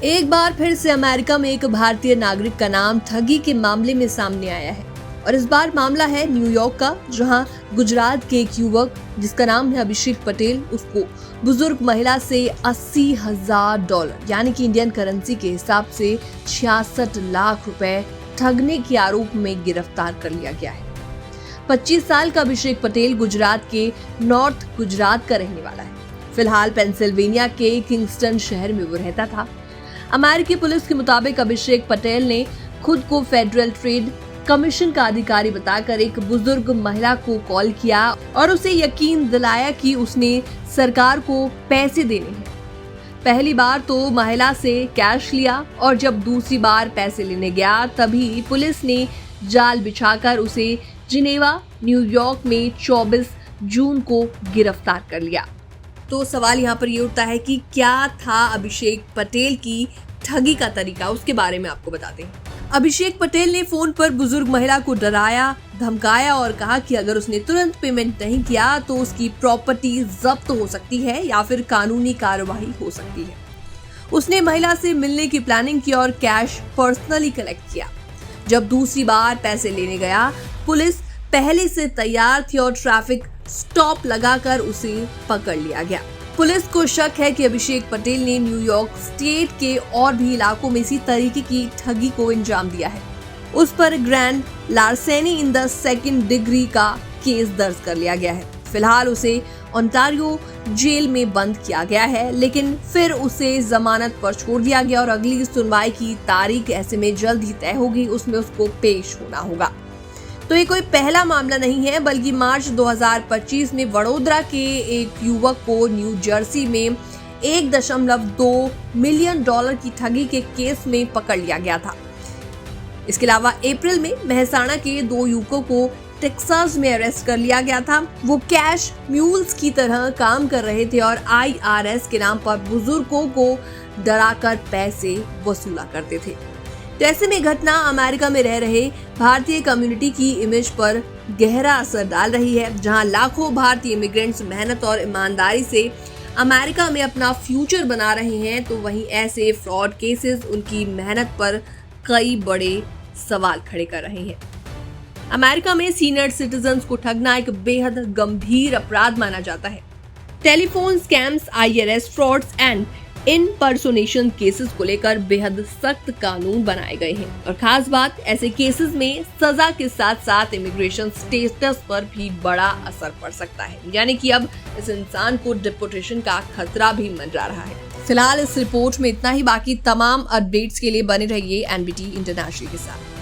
एक बार फिर से अमेरिका में एक भारतीय नागरिक का नाम ठगी के मामले में सामने आया है और इस बार मामला है न्यूयॉर्क का, जहां गुजरात के एक युवक जिसका नाम है अभिषेक पटेल, उसको बुजुर्ग महिला से $80,000 यानी कि इंडियन करेंसी के हिसाब से 66 लाख रुपए ठगने के आरोप में गिरफ्तार कर लिया गया है। 25 साल का अभिषेक पटेल गुजरात के नॉर्थ गुजरात का रहने वाला है। फिलहाल पेंसिल्वेनिया के किंगस्टन शहर में वो रहता था। अमेरिकी पुलिस के मुताबिक अभिषेक पटेल ने खुद को फेडरल ट्रेड कमीशन का अधिकारी बताकर एक बुजुर्ग महिला को कॉल किया और उसे यकीन दिलाया कि उसने सरकार को पैसे देने हैं। पहली बार तो महिला से कैश लिया और जब दूसरी बार पैसे लेने गया तभी पुलिस ने जाल बिछाकर उसे जिनेवा, न्यूयॉर्क में 24 जून को गिरफ्तार कर लिया। तो सवाल यहाँ पर ये उठता है कि क्या था अभिषेक पटेल की ठगी का तरीका, उसके बारे में आपको बताते हैं। अभिषेक पटेल ने फोन पर बुजुर्ग महिला को डराया, धमकाया और कहा कि अगर उसने तुरंत पेमेंट नहीं किया तो उसकी प्रॉपर्टी जब्त हो सकती है या फिर कानूनी कार्रवाई हो सकती है। उसने महिला से मिलने की प्लानिंग की और कैश पर्सनली कलेक्ट किया। जब दूसरी बार पैसे लेने गया, पुलिस पहले से तैयार थी और ट्रैफिक स्टॉप लगाकर उसे पकड़ लिया गया। पुलिस को शक है कि अभिषेक पटेल ने न्यूयॉर्क स्टेट के और भी इलाकों में इसी तरीके की ठगी को अंजाम दिया है। उस पर grand larceny in the second degree का केस दर्ज कर लिया गया है। फिलहाल उसे ओंटारियो जेल में बंद किया गया है, लेकिन फिर उसे जमानत पर छोड़ दिया गया और अगली सुनवाई की तारीख ऐसे में जल्द ही तय होगी, उसमें उसको पेश होना होगा। तो ये कोई पहला मामला नहीं है, बल्कि मार्च 2025 में वडोदरा के एक युवक को न्यू जर्सी में $1.2 मिलियन की ठगी के केस में पकड़ लिया गया था। इसके अलावा अप्रैल में मेहसाणा के 2 युवकों को टेक्सास में अरेस्ट कर लिया गया था। वो कैश म्यूल्स की तरह काम कर रहे थे और IRS के नाम पर बुजुर्गों को डराकर पैसे वसूला करते थे। तो ऐसे में घटना अमेरिका में रह रहे भारतीय कम्युनिटी की इमेज पर गहरा असर डाल रही है। जहां लाखों भारतीय इमिग्रेंट्स मेहनत और ईमानदारी से अमेरिका में अपना फ्यूचर बना रहे हैं, तो वहीं ऐसे फ्रॉड केसेस उनकी मेहनत पर कई बड़े सवाल खड़े कर रहे हैं। अमेरिका में सीनियर सिटीजन्स को ठगना एक बेहद गंभीर अपराध माना जाता है। Telephone scams, IRS frauds and impersonation cases को लेकर बेहद सख्त कानून बनाए गए हैं और खास बात, ऐसे केसेस में सजा के साथ साथ इमिग्रेशन स्टेटस पर भी बड़ा असर पड़ सकता है, यानी कि अब इस इंसान को डिपोर्टेशन का खतरा भी मंडरा रहा है। फिलहाल इस रिपोर्ट में इतना ही। बाकी तमाम अपडेट्स के लिए बने रहिए NBT इंटरनेशनल के साथ।